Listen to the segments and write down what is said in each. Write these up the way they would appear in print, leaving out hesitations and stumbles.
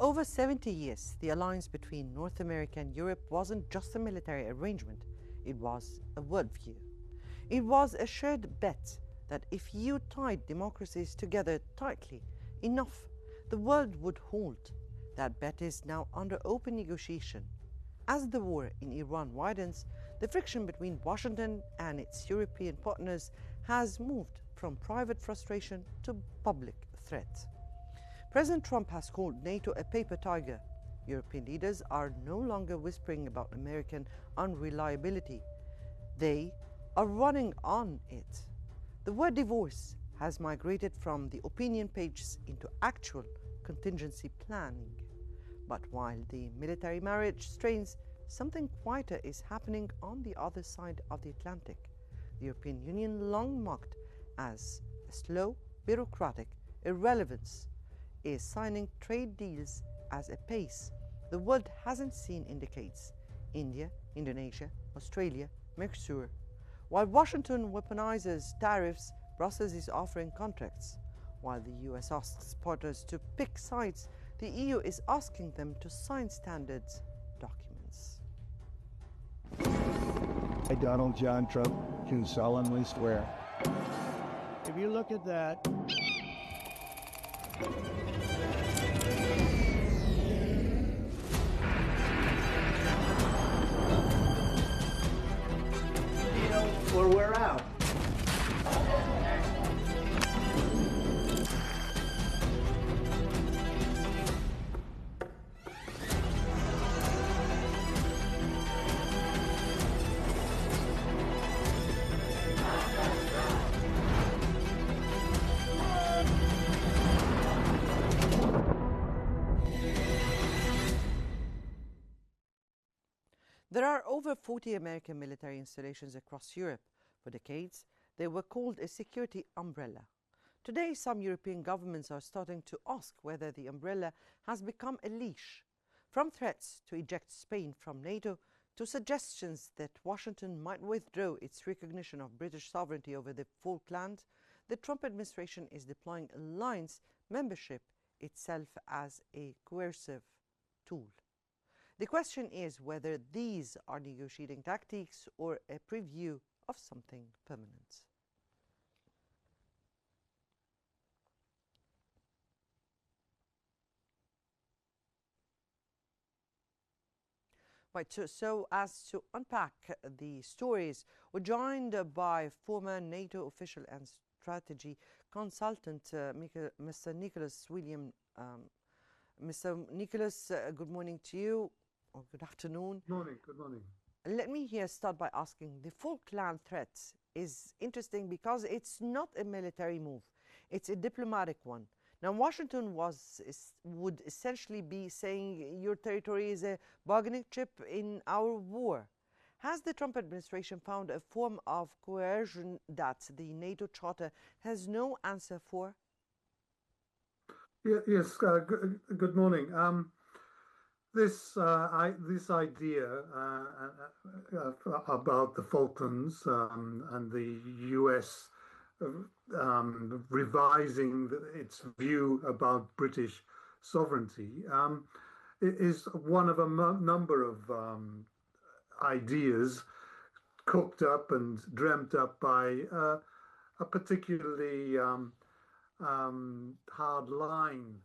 For over 70 years, the alliance between North America and Europe wasn't just a military arrangement, it was a worldview. It was a shared bet that if you tied democracies together tightly enough, the world would hold. That bet is now under open negotiation. As the war in Iran widens, the friction between Washington and its European partners has moved from private frustration to public threat. President Trump has called NATO a paper tiger. European leaders are no longer whispering about American unreliability. They are running on it. The word divorce has migrated from the opinion pages into actual contingency planning. But while the military marriage strains, something quieter is happening on the other side of the Atlantic. The European Union, long mocked as a slow, bureaucratic irrelevance, is signing trade deals at a pace the world hasn't seen in decades. India, Indonesia, Australia, Mercosur. While Washington weaponizes tariffs, Brussels is offering contracts. While the US asks partners to pick sides, the EU is asking them to sign standards documents. I, Donald John Trump, do solemnly swear. If you look at that, or we're out. There are over 40 American military installations across Europe. For decades, they were called a security umbrella. Today, some European governments are starting to ask whether the umbrella has become a leash. From threats to eject Spain from NATO to suggestions that Washington might withdraw its recognition of British sovereignty over the Falklands, the Trump administration is deploying alliance membership itself as a coercive tool. The question is whether these are negotiating tactics or a preview of something permanent. Right, so as to unpack the stories, we're joined by former NATO official and strategy consultant, Mr. Nicholas William. Mr. Nicholas, good morning to you, or good afternoon. Morning, good morning. Let me here start by asking, the Falkland threat is interesting because it's not a military move, it's a diplomatic one. Now, Washington would essentially be saying your territory is a bargaining chip in our war. Has the Trump administration found a form of coercion that the NATO Charter has no answer for? Yes, good morning. This idea about the Falklands and the US revising its view about British sovereignty is one of a number of ideas cooked up and dreamt up by a particularly hard-line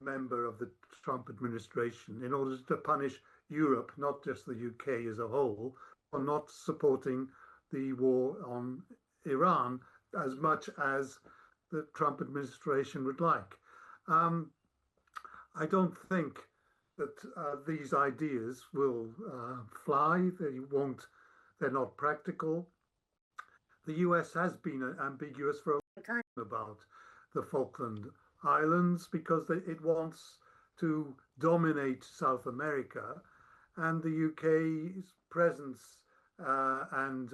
member of the Trump administration in order to punish Europe, not just the UK as a whole, for not supporting the war on Iran as much as the Trump administration would like. I don't think that these ideas will fly. They're not practical. The US has been ambiguous for a long time about the Falkland Islands because it wants to dominate South America, and the UK's presence in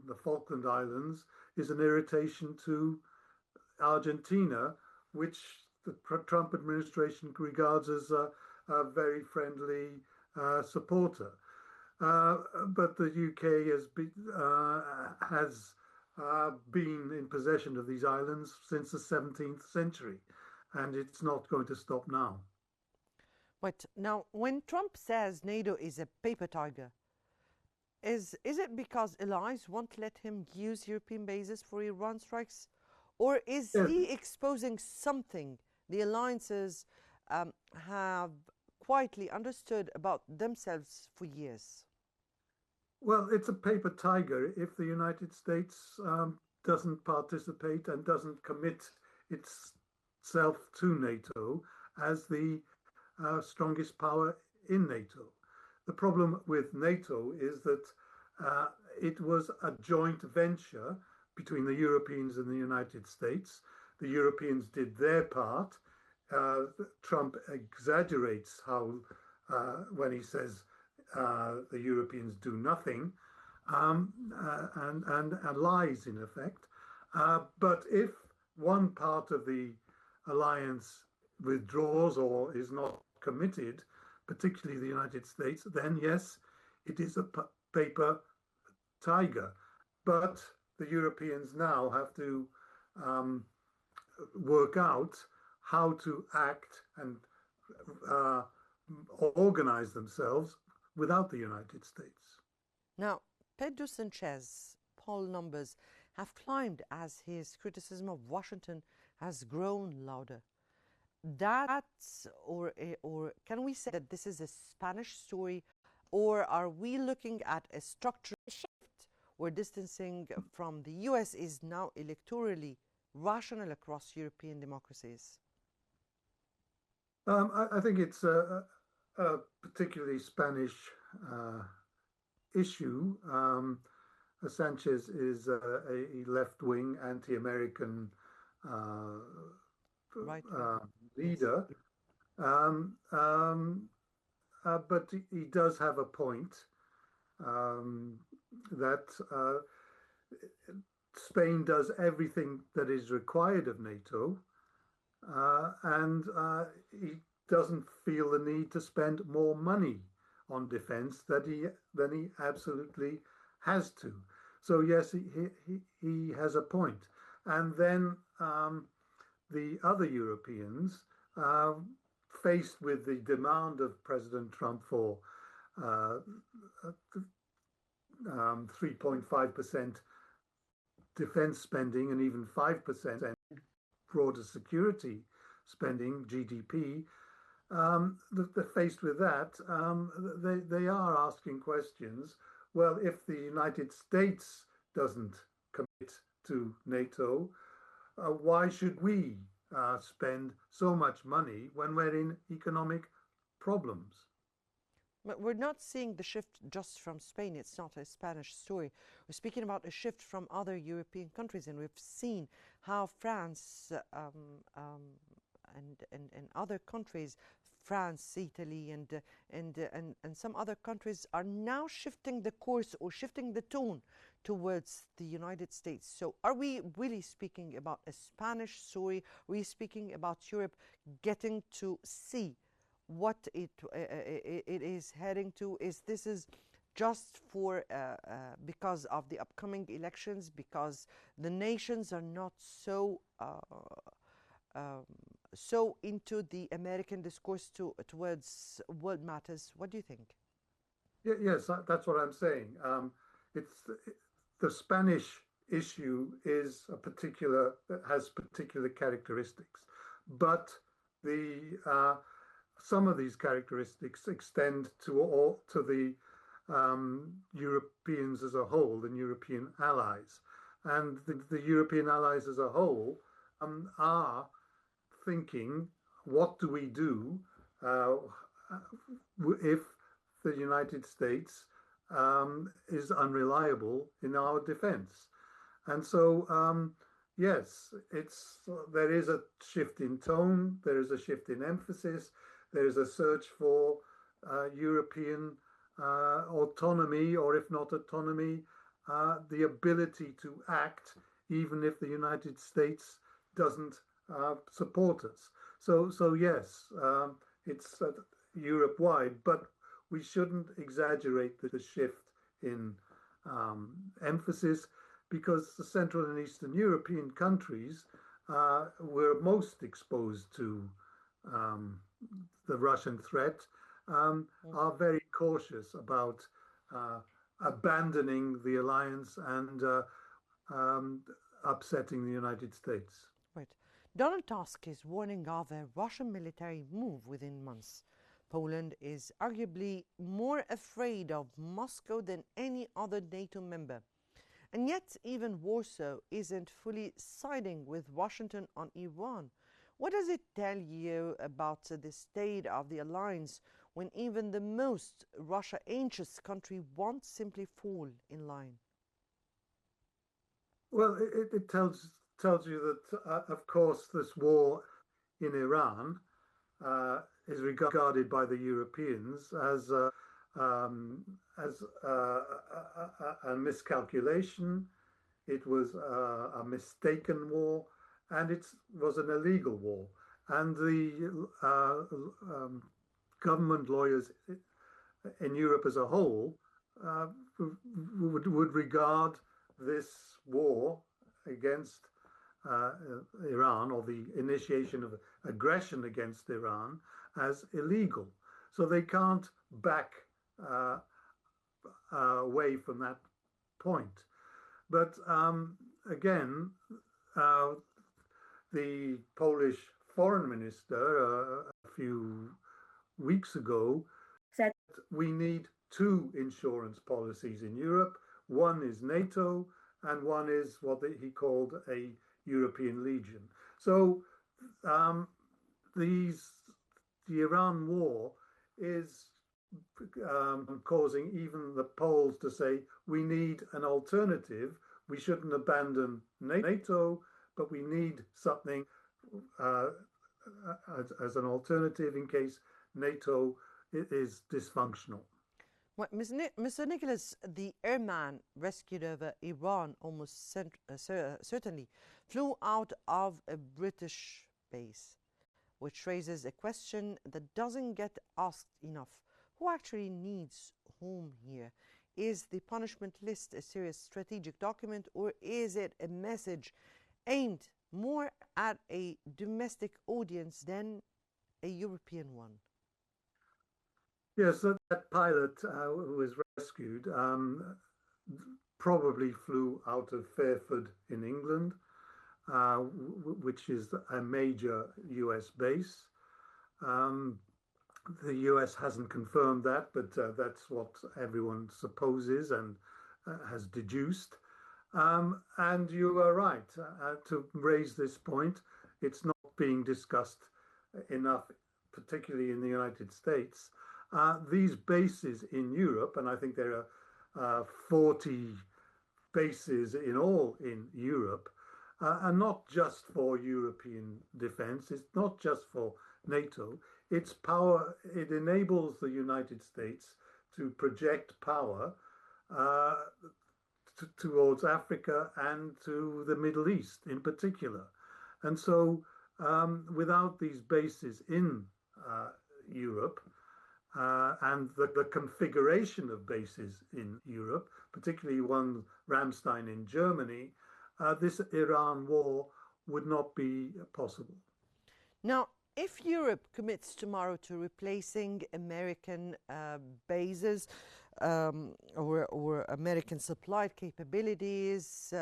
the Falkland Islands is an irritation to Argentina, which the Trump administration regards as a very friendly supporter. But the UK has been in possession of these islands since the 17th century. and it's not going to stop now. But now, when Trump says NATO is a paper tiger, is it because allies won't let him use European bases for Iran strikes? Or is Yes. he exposing something the alliances have quietly understood about themselves for years? Well, it's a paper tiger if the United States doesn't participate and doesn't commit itself to NATO as the strongest power in NATO. The problem with NATO is that it was a joint venture between the Europeans and the United States. The Europeans did their part. Trump exaggerates how when he says the Europeans do nothing, and lies in effect. But if one part of the alliance withdraws or is not committed, particularly the United States, then yes, it is a paper tiger. But the Europeans now have to work out how to act and organize themselves without the United States. Now, Pedro Sanchez poll numbers have climbed as his criticism of Washington has grown louder. Or can we say that this is a Spanish story, or are we looking at a structural shift where distancing from the US is now electorally rational across European democracies? I think it's a particularly Spanish issue. Sanchez is a left-wing, anti-American leader, but he does have a point that Spain does everything that is required of NATO, and he doesn't feel the need to spend more money on defense than he absolutely has to. So yes, he has a point. And then the other Europeans, faced with the demand of President Trump for 3.5% defense spending and even 5% broader security spending, GDP, they're faced with that. They are asking questions. Well, if the United States doesn't commit to NATO, why should we spend so much money when we're in economic problems? But we're not seeing the shift just from Spain. It's not a Spanish story. We're speaking about a shift from other European countries, and we've seen how France and other countries, France, Italy, and some other countries are now shifting the course or shifting the tone towards the United States. So are we really speaking about a Spanish story? Are we speaking about Europe getting to see what it is heading to? This is just for because of the upcoming elections, because the nations are not so so into the American discourse towards world matters. What do you think? Yes, that's what I'm saying. It's the Spanish issue is has particular characteristics, but some of these characteristics extend to the Europeans as a whole, the European allies, and the European allies as a whole are thinking, what do we do if the United States is unreliable in our defense? And so, yes, there is a shift in tone, there is a shift in emphasis, there is a search for European autonomy, or if not autonomy, the ability to act even if the United States doesn't support us. So yes, it's Europe-wide, but we shouldn't exaggerate the shift in emphasis, because the Central and Eastern European countries were most exposed to um, the Russian threat, are very cautious about abandoning the alliance and upsetting the United States. Right. Donald Tusk is warning of a Russian military move within months. Poland is arguably more afraid of Moscow than any other NATO member. And yet, even Warsaw isn't fully siding with Washington on Iran. What does it tell you about the state of the alliance when even the most Russia-anxious country won't simply fall in line? Well, it tells you that, of course, this war in Iran is regarded by the Europeans as a miscalculation. It was a mistaken war, and it was an illegal war. And the government lawyers in Europe as a whole would regard this war against Iran, or the initiation of aggression against Iran, as illegal. So they can't back away from that point. But again, the Polish foreign minister a few weeks ago said we need two insurance policies in Europe. One is NATO, and one is what he called a European Legion. So the Iran war is causing even the Poles to say we need an alternative. We shouldn't abandon NATO, but we need something as an alternative in case NATO is dysfunctional. Well, Mr. Nicholas, the airman rescued over Iran almost certainly flew out of a British base, which raises a question that doesn't get asked enough. Who actually needs home here? Is the punishment list a serious strategic document, or is it a message aimed more at a domestic audience than a European one? Yes, that pilot who was rescued probably flew out of Fairford in England, which is a major US base. The US hasn't confirmed that, but that's what everyone supposes and has deduced. And you are right to raise this point. It's not being discussed enough, particularly in the United States. These bases in Europe, and I think there are 40 bases in all in Europe, are not just for European defense. It's not just for NATO. Its power, it enables the United States to project power towards Africa and to the Middle East in particular. And so without these bases in Europe, and the configuration of bases in Europe, particularly one Ramstein in Germany, this Iran war would not be possible. Now, if Europe commits tomorrow to replacing American bases or American supplied capabilities,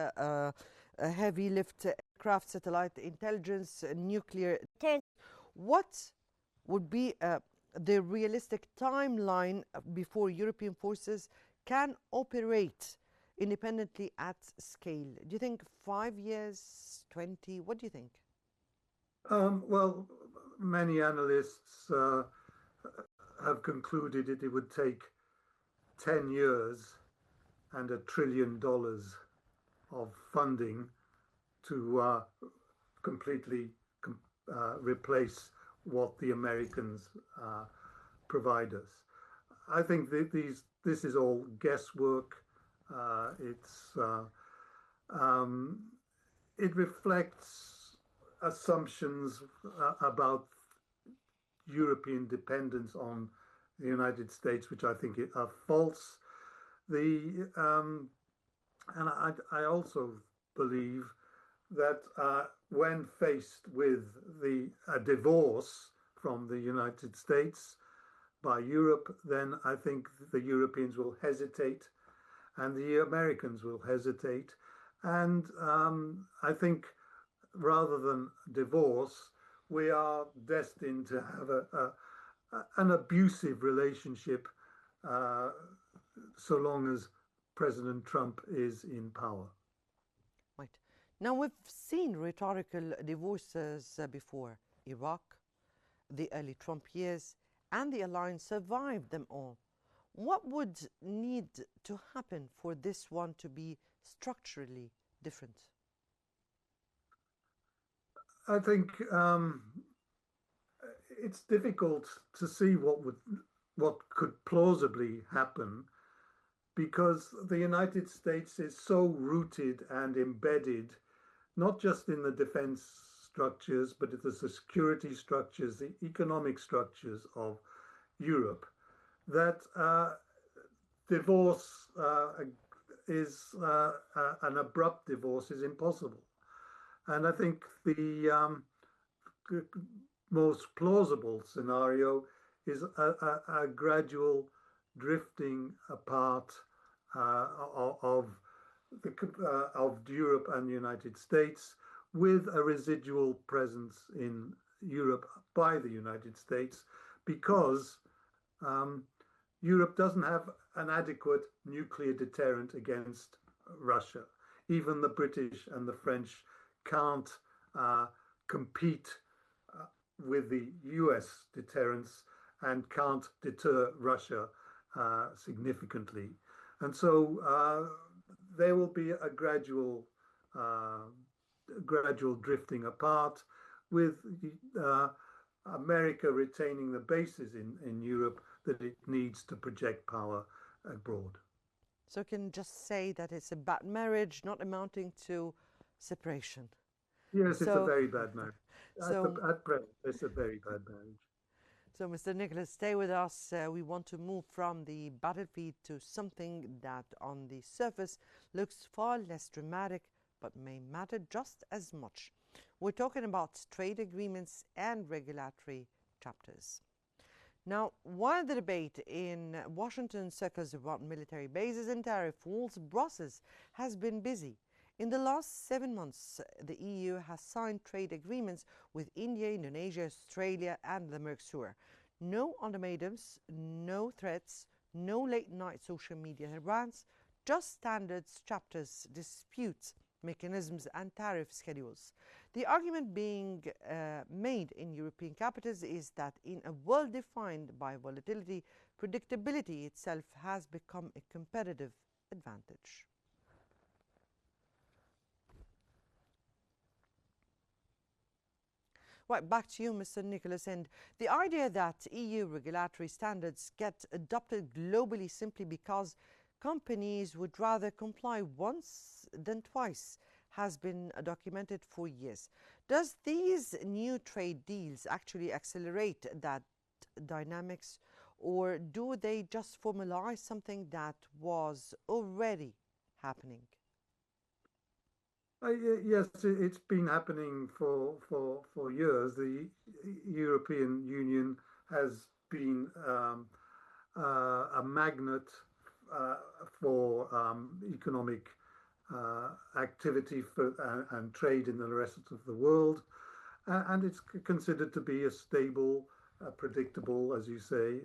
heavy lift aircraft, satellite intelligence, nuclear, what would be the realistic timeline before European forces can operate independently at scale? Do you think 5 years, 20? What do you think? Well, many analysts have concluded that it would take 10 years and $1 trillion of funding to completely replace what the Americans provide us. I think that this is all guesswork. It reflects assumptions about European dependence on the United States, which I think are false. And I also believe that when faced with a divorce from the United States by Europe, then I think the Europeans will hesitate and the Americans will hesitate. And I think rather than divorce, we are destined to have an abusive relationship so long as President Trump is in power. Right. Now, we've seen rhetorical divorces before. Iraq, the early Trump years, and the alliance survived them all. What would need to happen for this one to be structurally different? I think it's difficult to see what could plausibly happen, because the United States is so rooted and embedded, not just in the defense structures, but in the security structures, the economic structures of Europe, that divorce an abrupt divorce is impossible. And I think the most plausible scenario is a gradual drifting apart of Europe and the United States, with a residual presence in Europe by the United States, because Europe doesn't have an adequate nuclear deterrent against Russia. Even the British and the French can't compete with the US deterrence and can't deter Russia significantly. And so there will be a gradual drifting apart, with America retaining the bases in Europe that it needs to project power abroad. So you can just say that it's a bad marriage, not amounting to separation. Yes, it's a very bad marriage. At present, it's a very bad marriage. So, Mr. Nicholas, stay with us. We want to move from the battlefield to something that on the surface looks far less dramatic, but may matter just as much. We're talking about trade agreements and regulatory chapters. Now, while the debate in Washington circles about military bases and tariff walls, Brussels has been busy. In the last 7 months, the EU has signed trade agreements with India, Indonesia, Australia, and the Mercosur. No ultimatums, no threats, no late-night social media rants, just standards, chapters, disputes, mechanisms, and tariff schedules. The argument being made in European capitals is that in a world defined by volatility, predictability itself has become a competitive advantage. Right, back to you, Mr. Nicholas. And the idea that EU regulatory standards get adopted globally simply because companies would rather comply once than twice has been documented for years. Does these new trade deals actually accelerate that dynamics, or do they just formalize something that was already happening? Yes, it's been happening for years. The European Union has been a magnet for economic activity and trade in the rest of the world, and it's considered to be a stable, predictable, as you say,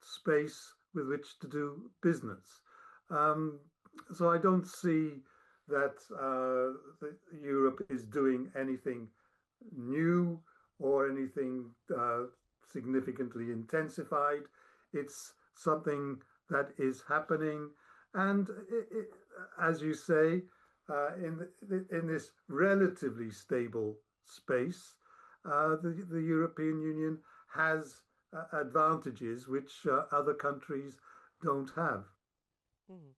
space with which to do business. So I don't see that Europe is doing anything new or anything significantly intensified. It's something that is happening, and as you say, in this relatively stable space, the European Union has advantages which other countries don't have. Mm.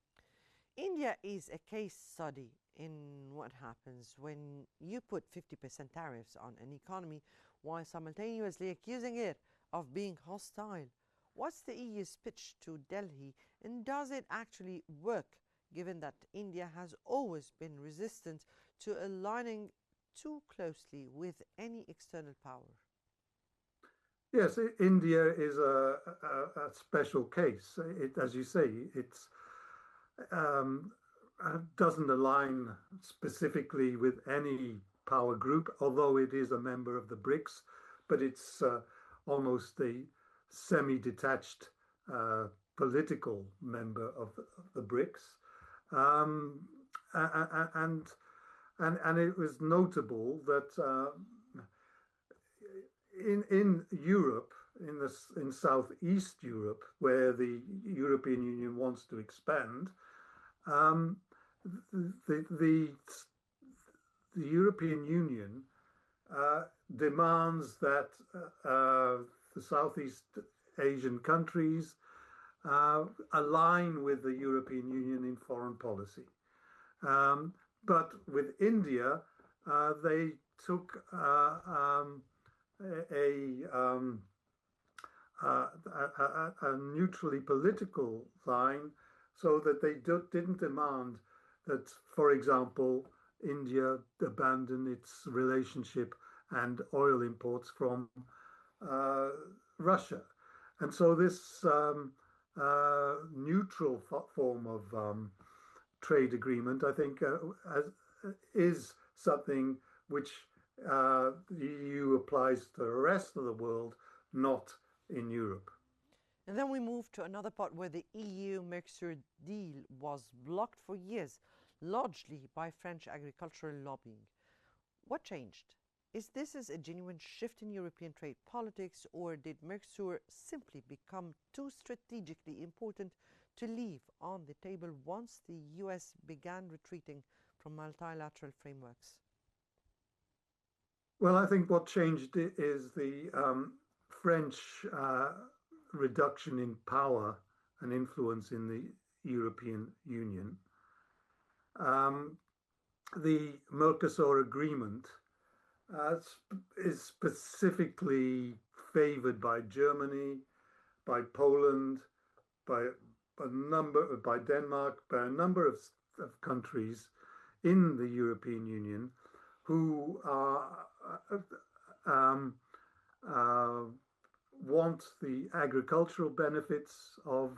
India is a case study in what happens when you put 50% tariffs on an economy while simultaneously accusing it of being hostile. What's the EU's pitch to Delhi, and does it actually work given that India has always been resistant to aligning too closely with any external power? Yes, India is a special case. As you say, it's um, doesn't align specifically with any power group, although it is a member of the BRICS, but it's almost a semi-detached political member of the BRICS. Um, and, and it was notable that in Europe, in Southeast Europe, where the European Union wants to expand, um, the, the the European Union demands that the Southeast Asian countries align with the European Union in foreign policy. But with India, they took a neutrally political line so that they didn't demand that, for example, India abandon its relationship and oil imports from Russia. And so this neutral form of trade agreement, I think, is something which the EU applies to the rest of the world, not in Europe. And then we move to another part where the EU-Mercosur deal was blocked for years, largely by French agricultural lobbying. What changed? Is this a genuine shift in European trade politics, or did Mercosur simply become too strategically important to leave on the table once the US began retreating from multilateral frameworks? Well, I think what changed is the French reduction in power and influence in the European Union. The Mercosur agreement is specifically favored by Germany, by Poland, by Denmark, by a number of countries in the European Union who want the agricultural benefits of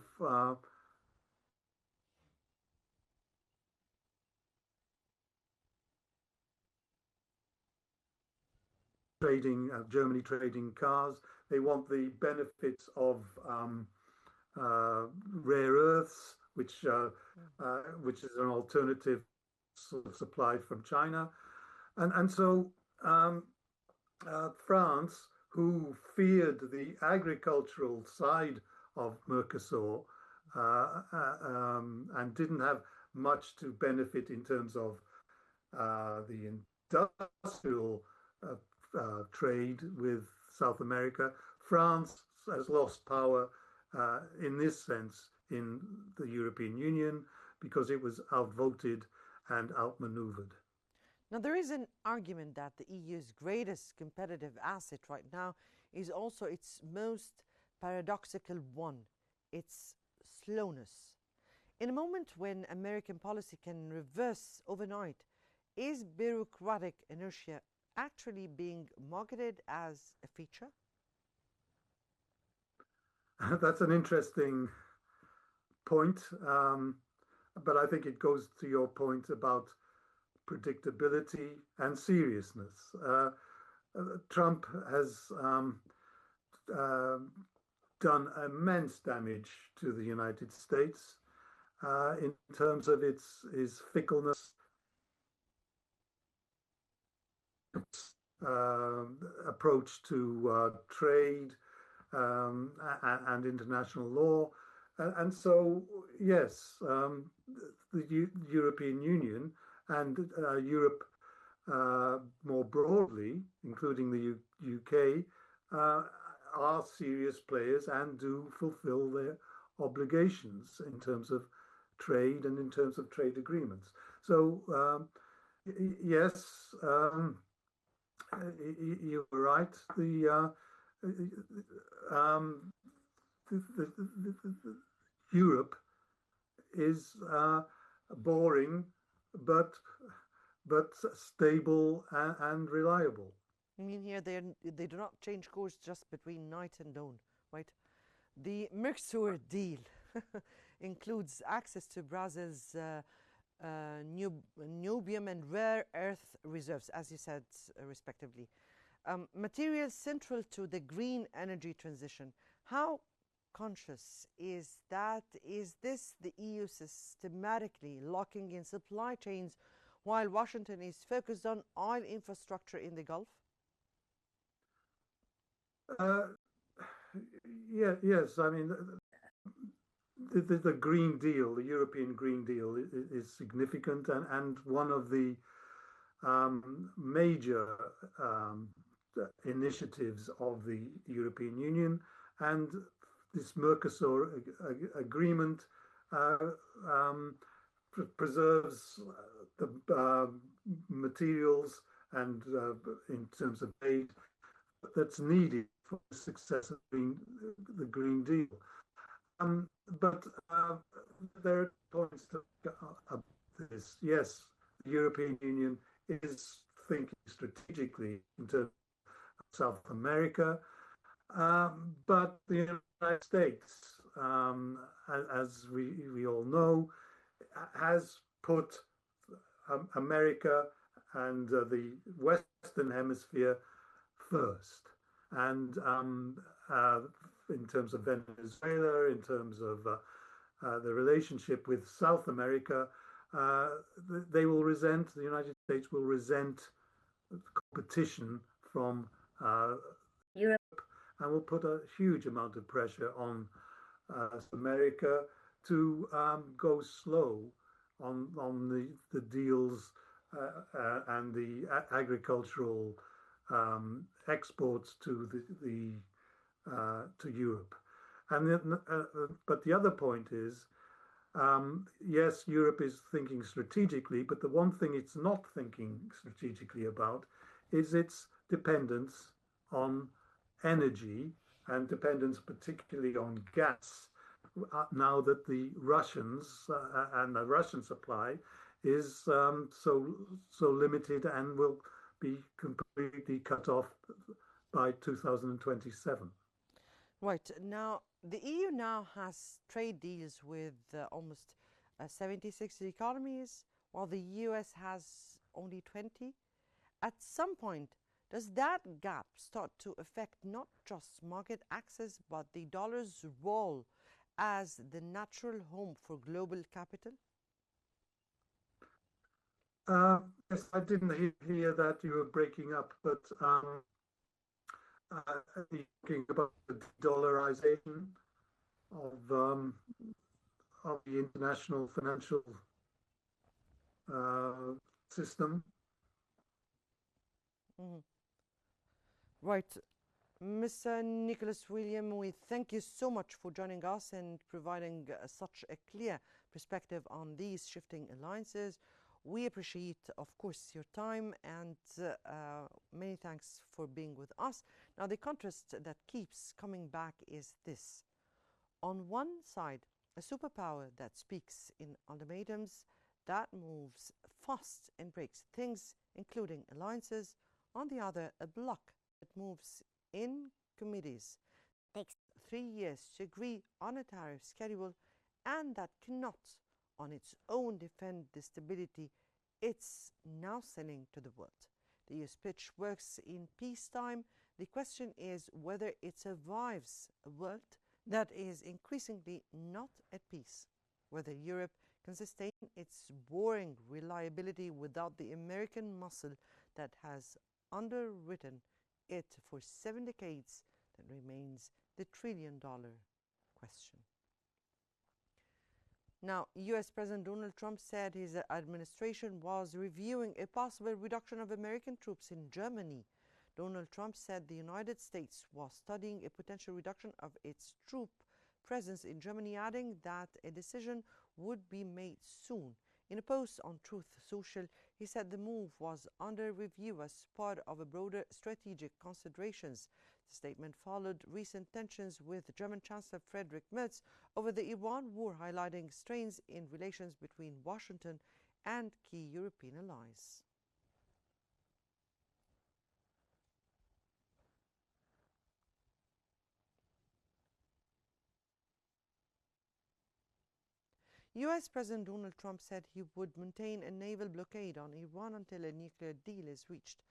Germany trading cars. They want the benefits of rare earths, which is an alternative sort of supply from China, and so France, who feared the agricultural side of Mercosur and didn't have much to benefit in terms of the industrial trade with South America. France has lost power in this sense in the European Union because it was outvoted and outmaneuvered. Now, there is an argument that the EU's greatest competitive asset right now is also its most paradoxical one, its slowness. In a moment when American policy can reverse overnight, is bureaucratic inertia actually being marketed as a feature? That's an interesting point, but I think it goes to your point about predictability and seriousness. Trump has done immense damage to the United States in terms of his fickleness, approach to trade and international law. And so, yes, the European Union and Europe more broadly, including the UK, are serious players and do fulfill their obligations in terms of trade and in terms of trade agreements. So, yes, you're right. Europe is boring, but stable and reliable. I mean, here they do not change course just between night and dawn, right? The Mercosur deal includes access to Brazil's niobium and rare earth reserves, as you said, respectively. Materials central to the green energy transition. How conscious is that? Is this the EU systematically locking in supply chains while Washington is focused on oil infrastructure in the Gulf? Yes. I mean, the Green Deal, the European Green Deal, is significant and one of the major initiatives of the European Union. And this Mercosur agreement preserves the materials and in terms of aid that's needed for the success of the Green Deal. But there are points to this. Yes, the European Union is thinking strategically in terms of South America, but the United States, as we all know, has put America and the Western Hemisphere first. And in terms of Venezuela, in terms of the relationship with South America, the United States will resent competition from Europe and will put a huge amount of pressure on America to go slow on the deals and the agricultural exports to to Europe. And then, but the other point is, yes, Europe is thinking strategically, but the one thing it's not thinking strategically about is its dependence on energy and dependence particularly on gas, now that the Russians and the Russian supply is so limited and will be completely cut off by 2027. Right. Now, the EU now has trade deals with almost 76 economies, while the US has only 20. At some point, does that gap start to affect not just market access, but the dollar's role as the natural home for global capital? Yes, I didn't hear that, you were breaking up, but thinking about the dollarization of the international financial system. Mm-hmm. Right. Mr. Nicholas William, we thank you so much for joining us and providing such a clear perspective on these shifting alliances. We appreciate, of course, your time, and many thanks for being with us. Now, the contrast that keeps coming back is this. On one side, a superpower that speaks in ultimatums, that moves fast and breaks things, including alliances. On the other, a bloc that moves in committees, takes 3 years to agree on a tariff schedule, and that cannot on its own defend the stability it's now selling to the world. The US pitch works in peacetime. The question is whether it survives a world that is increasingly not at peace, whether Europe can sustain its boring reliability without the American muscle that has underwritten it for 7 decades. That remains the trillion-dollar question. Now, US President Donald Trump said his administration was reviewing a possible reduction of American troops in Germany. Donald Trump said the United States was studying a potential reduction of its troop presence in Germany, adding that a decision would be made soon. In a post on Truth Social, he said the move was under review as part of a broader strategic considerations. The statement followed recent tensions with German Chancellor Friedrich Merz over the Iran war, highlighting strains in relations between Washington and key European allies. US President Donald Trump said he would maintain a naval blockade on Iran until a nuclear deal is reached.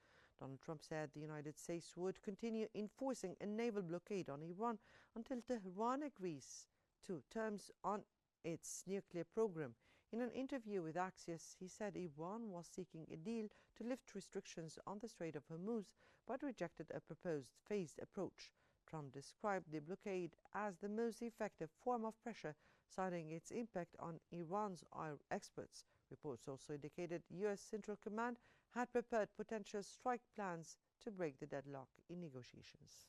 Donald Trump said the United States would continue enforcing a naval blockade on Iran until Tehran agrees to terms on its nuclear program. In an interview with Axios, he said Iran was seeking a deal to lift restrictions on the Strait of Hormuz, but rejected a proposed phased approach. Trump described the blockade as the most effective form of pressure, citing its impact on Iran's oil exports. Reports also indicated U.S. Central Command had prepared potential strike plans to break the deadlock in negotiations.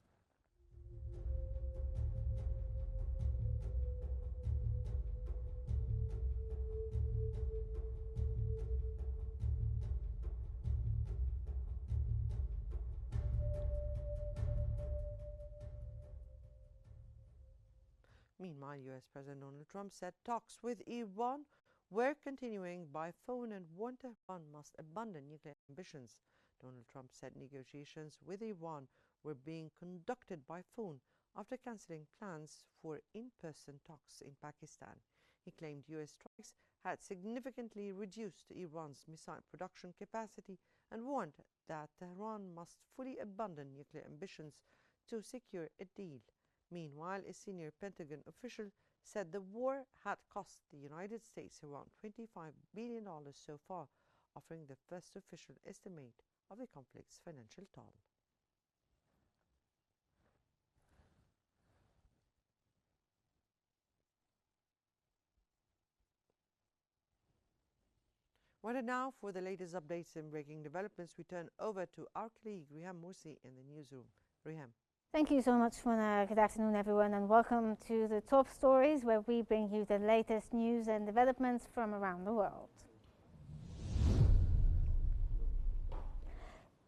Meanwhile, U.S. President Donald Trump said talks with Iran were continuing by phone and warned Tehran must abandon nuclear ambitions. Donald Trump said negotiations with Iran were being conducted by phone after cancelling plans for in-person talks in Pakistan. He claimed U.S. strikes had significantly reduced Iran's missile production capacity and warned that Tehran must fully abandon nuclear ambitions to secure a deal. Meanwhile, a senior Pentagon official said the war had cost the United States around $25 billion so far, offering the first official estimate of the conflict's financial toll. Well, and now for the latest updates and breaking developments, we turn over to our colleague Riham Morsi in the newsroom. Riham. Thank you so much, Mona. Good afternoon, everyone, and welcome to the top stories, where we bring you the latest news and developments from around the world.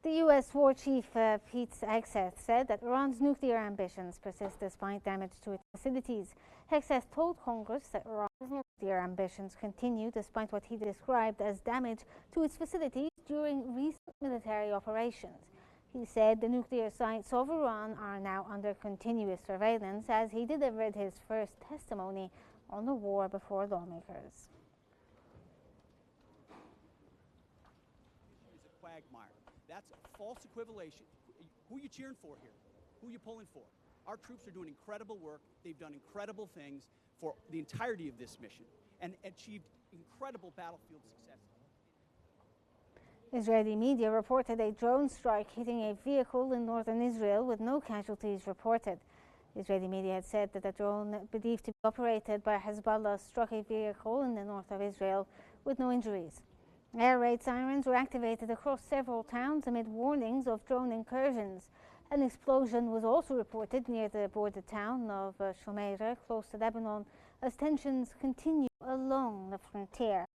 The U.S. War Chief Pete Hegseth said that Iran's nuclear ambitions persist despite damage to its facilities. Hegseth told Congress that Iran's nuclear ambitions continue despite what he described as damage to its facilities during recent military operations. He said the nuclear sites of Iran are now under continuous surveillance as he delivered his first testimony on the war before lawmakers. It's a quagmire. That's false equivalation. Who are you cheering for here? Who are you pulling for? Our troops are doing incredible work. They've done incredible things for the entirety of this mission and achieved incredible battlefield success. Israeli media reported a drone strike hitting a vehicle in northern Israel with no casualties reported. Israeli media had said that a drone believed to be operated by Hezbollah struck a vehicle in the north of Israel with no injuries. Air raid sirens were activated across several towns amid warnings of drone incursions. An explosion was also reported near the border town of Shomeira, close to Lebanon, as tensions continue along the frontier.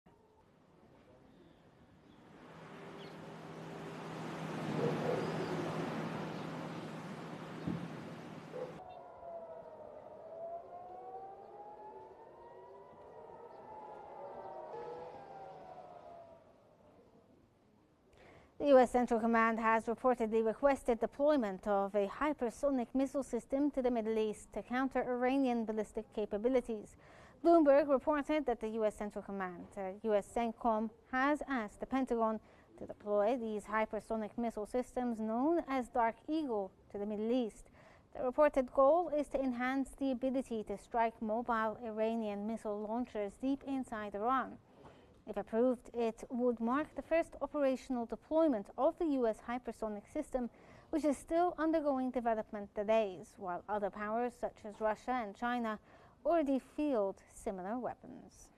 The U.S. Central Command has reportedly requested deployment of a hypersonic missile system to the Middle East to counter Iranian ballistic capabilities. Bloomberg reported that the U.S. Central Command, U.S. CENTCOM, has asked the Pentagon to deploy these hypersonic missile systems known as Dark Eagle to the Middle East. The reported goal is to enhance the ability to strike mobile Iranian missile launchers deep inside Iran. If approved, it would mark the first operational deployment of the U.S. hypersonic system, which is still undergoing development delays, while other powers such as Russia and China already field similar weapons.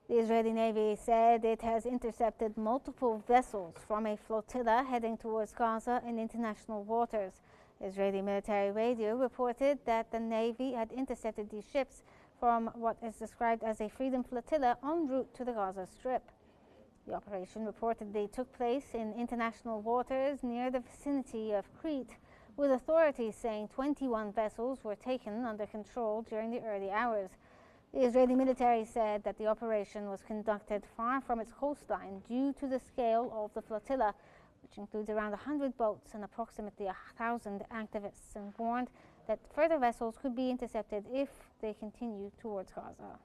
The Israeli Navy said it has intercepted multiple vessels from a flotilla heading towards Gaza in international waters. Israeli military radio reported that the Navy had intercepted these ships from what is described as a Freedom Flotilla en route to the Gaza Strip. The operation reportedly took place in international waters near the vicinity of Crete, with authorities saying 21 vessels were taken under control during the early hours. The Israeli military said that the operation was conducted far from its coastline due to the scale of the flotilla, which includes around 100 boats and approximately 1,000 activists, and warned that further vessels could be intercepted if they continue towards Gaza.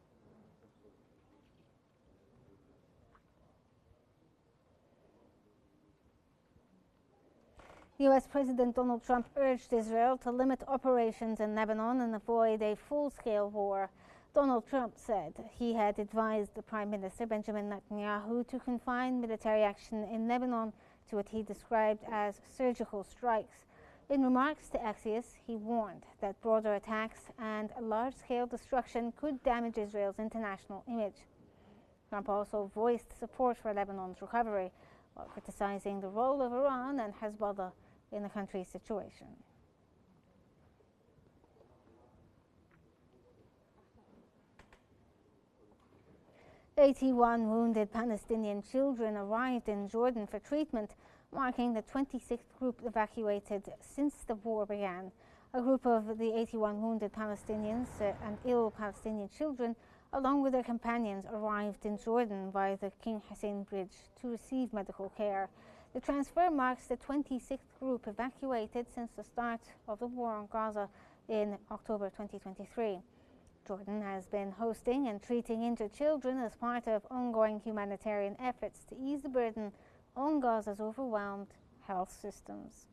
US President Donald Trump urged Israel to limit operations in Lebanon and avoid a full-scale war. Donald Trump said he had advised the Prime Minister Benjamin Netanyahu to confine military action in Lebanon to what he described as surgical strikes. In remarks to Axios, he warned that broader attacks and large-scale destruction could damage Israel's international image. Trump also voiced support for Lebanon's recovery, while criticizing the role of Iran and Hezbollah in the country's situation. "81 wounded Palestinian children arrived in Jordan for treatment, marking the 26th group evacuated since the war began. A group of the 81 wounded Palestinians and ill Palestinian children, along with their companions, arrived in Jordan via the King Hussein Bridge to receive medical care. The transfer marks the 26th group evacuated since the start of the war on Gaza in October 2023. Jordan has been hosting and treating injured children as part of ongoing humanitarian efforts to ease the burden on Gaza's overwhelmed health systems.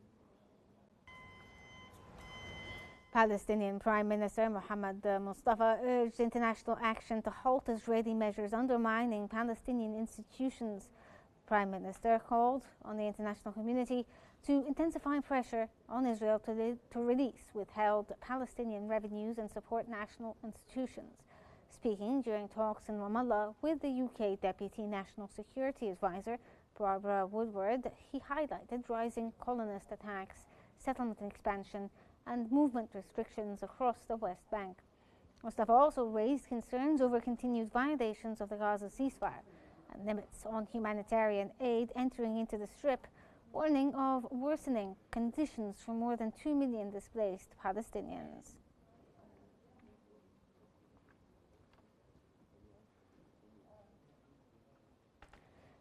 Palestinian Prime Minister Mohammed Mustafa urged international action to halt Israeli measures undermining Palestinian institutions. The Prime Minister called on the international community to intensify pressure on Israel to release withheld Palestinian revenues and support national institutions. Speaking during talks in Ramallah with the UK Deputy National Security Advisor Barbara Woodward, he highlighted rising colonist attacks, settlement expansion and movement restrictions across the West Bank. Mustafa also raised concerns over continued violations of the Gaza ceasefire and limits on humanitarian aid entering into the Strip, warning of worsening conditions for more than 2 million displaced Palestinians.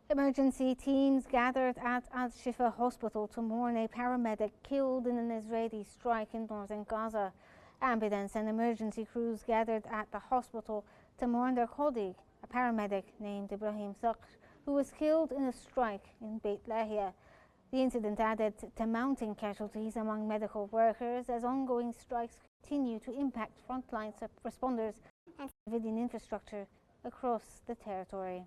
Emergency teams gathered at Al-Shifa Hospital to mourn a paramedic killed in an Israeli strike in northern Gaza. Ambulance and emergency crews gathered at the hospital to mourn their colleague, a paramedic named Ibrahim Sakhr, who was killed in a strike in Beit Lahia. The incident added to mounting casualties among medical workers as ongoing strikes continue to impact frontline responders and civilian infrastructure across the territory.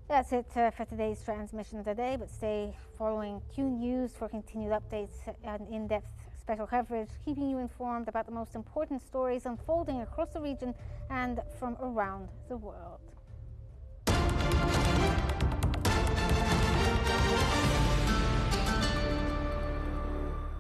That's it for today's transmission of the day, but stay following Qnews for continued updates and in-depth special coverage, keeping you informed about the most important stories unfolding across the region and from around the world.